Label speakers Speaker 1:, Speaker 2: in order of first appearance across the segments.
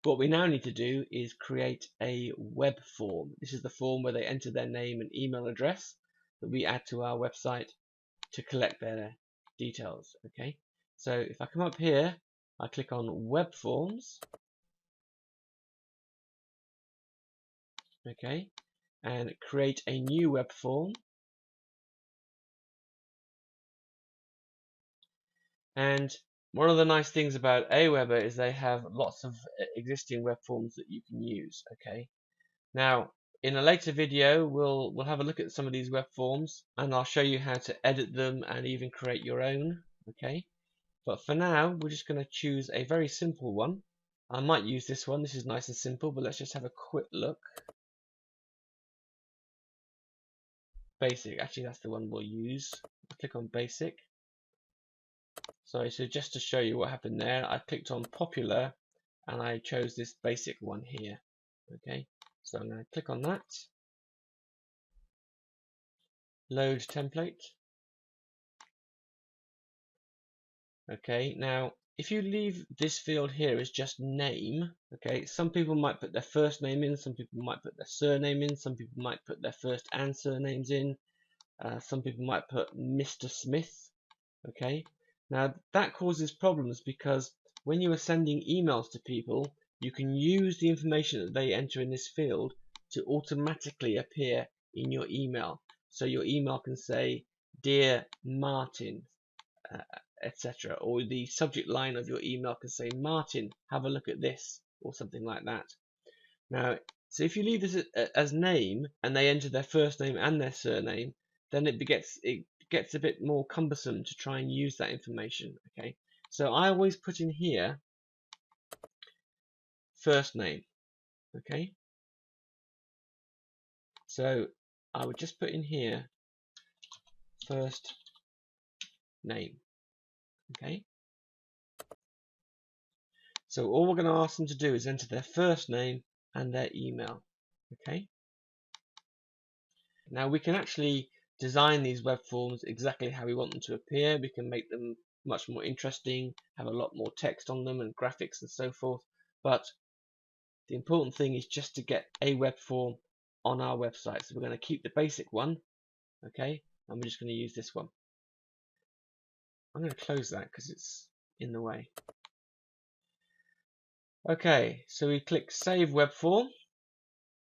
Speaker 1: What we now need to do is create a web form. This is the form where they enter their name and email address that we add to our website to collect their details. Okay, so if I come up here, I click on web forms. Okay, and create a new web form. And one of the nice things about Aweber is they have lots of existing web forms that you can use. Okay, now in a later video we'll have a look at some of these web forms, and I'll show you how to edit them and even create your own. Okay, but for now we're just going to choose a very simple one. I might use this one. This is nice and simple, but let's just have a quick look. Basic, actually that's the one we'll use. I'll click on basic. Sorry, so just to show you what happened there, I clicked on popular and I chose this basic one here. Okay, so I'm going to click on that. Load template. Okay, now if you leave this field here as just name, okay, some people might put their first name in, some people might put their surname in, some people might put their first and surnames in, some people might put Mr. Smith. Okay, now that causes problems because when you are sending emails to people, you can use the information that they enter in this field to automatically appear in your email. So your email can say, "Dear Martin," etc. Or the subject line of your email can say, "Martin, have a look at this," or something like that. Now, so if you leave this as name and they enter their first name and their surname, then it gets a bit more cumbersome to try and use that information. Okay, so I always put in here first name. Okay, so I would just put in here first name. Okay, so all we're going to ask them to do is enter their first name and their email. Okay, now we can actually design these web forms exactly how we want them to appear. We can make them much more interesting, have a lot more text on them and graphics and so forth, but the important thing is just to get a web form on our website. So we're going to keep the basic one, okay, and we're just going to use this one. I'm going to close that because it's in the way. Okay, so we click Save Web Form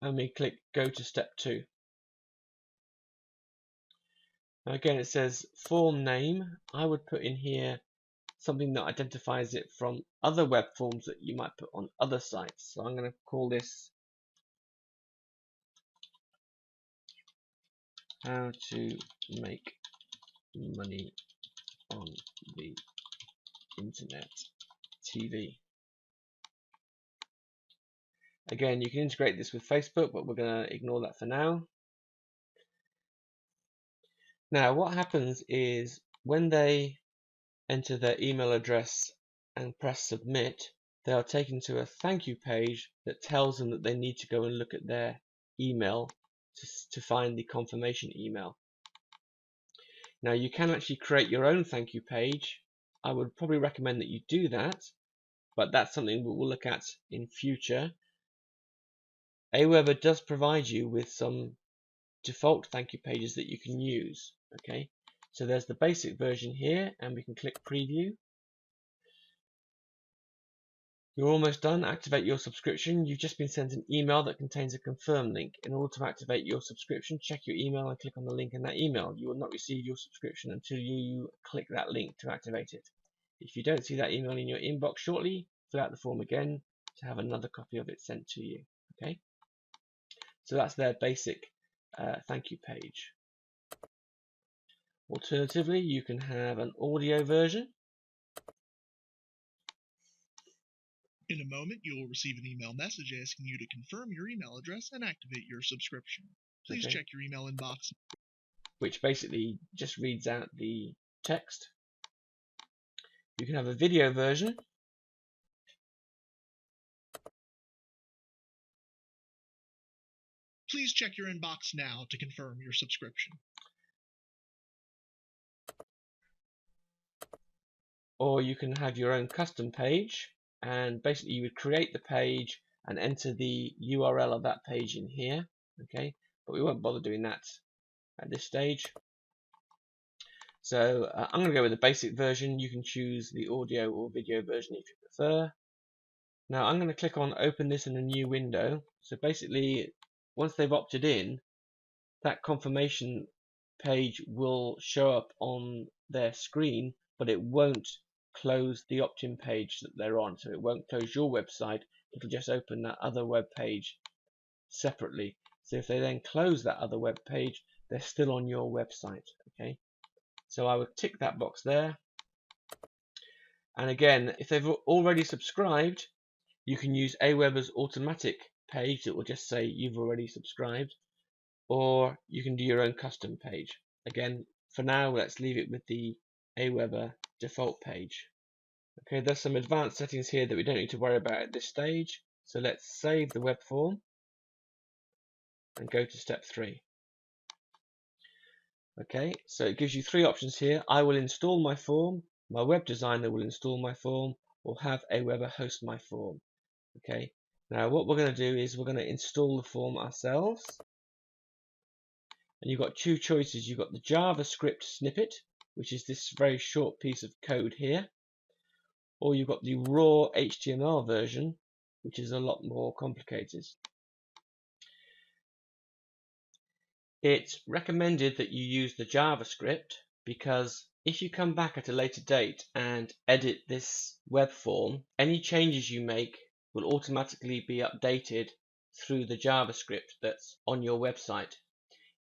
Speaker 1: and we click Go to Step 2. Now again it says form name. I would put in here something that identifies it from other web forms that you might put on other sites. So I'm going to call this How to Make Money on the Internet TV. Again, you can integrate this with Facebook, but we're going to ignore that for now. Now what happens is when they enter their email address and press submit, they are taken to a thank you page that tells them that they need to go and look at their email to find the confirmation email. Now you can actually create your own thank you page. I would probably recommend that you do that, but that's something we'll look at in future. Aweber does provide you with some default thank you pages that you can use. Okay, so there's the basic version here, and we can click preview. You're almost done. Activate your subscription. You've just been sent an email that contains a confirm link. In order to activate your subscription, check your email and click on the link in that email. You will not receive your subscription until you click that link to activate it. If you don't see that email in your inbox shortly, fill out the form again to have another copy of it sent to you. Okay, so that's their basic thank you page. Alternatively, you can have an audio version.
Speaker 2: In a moment, you will receive an email message asking you to confirm your email address and activate your subscription. Please check your email inbox.
Speaker 1: Which basically just reads out the text. You can have a video version.
Speaker 2: Please check your inbox now to confirm your subscription.
Speaker 1: Or you can have your own custom page, and basically you would create the page and enter the URL of that page in here. Okay, but we won't bother doing that at this stage. So I'm going to go with the basic version. You can choose the audio or video version if you prefer. Now I'm going to click on open this in a new window. So basically, once they've opted in, that confirmation page will show up on their screen, but it won't close the opt-in page that they're on. So it won't close your website. It'll just open that other web page separately. So if they then close that other web page, they're still on your website. Okay. So I would tick that box there. And again, if they've already subscribed, you can use Aweber's automatic page that will just say you've already subscribed, or you can do your own custom page. Again, for now, let's leave it with the Aweber default page. Okay, there's some advanced settings here that we don't need to worry about at this stage. So let's save the web form and go to step 3. Okay, so it gives you 3 options here. I will install my form, my web designer will install my form, or have Aweber host my form. Okay, now what we're going to do is we're going to install the form ourselves. And you've got 2 choices. You've got the JavaScript snippet, which is this very short piece of code here, or you've got the raw HTML version, which is a lot more complicated. It's recommended that you use the JavaScript because if you come back at a later date and edit this web form, any changes you make will automatically be updated through the JavaScript that's on your website.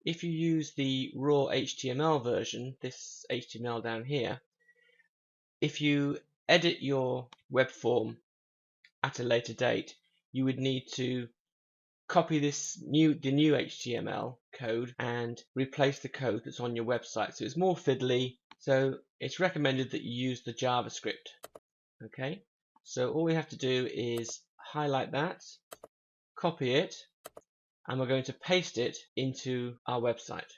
Speaker 1: If you use the raw HTML version, this HTML down here, if you edit your web form at a later date, you would need to copy the new HTML code and replace the code that's on your website. So it's more fiddly. So it's recommended that you use the JavaScript. Okay, so all we have to do is highlight that, copy it, and we're going to paste it into our website.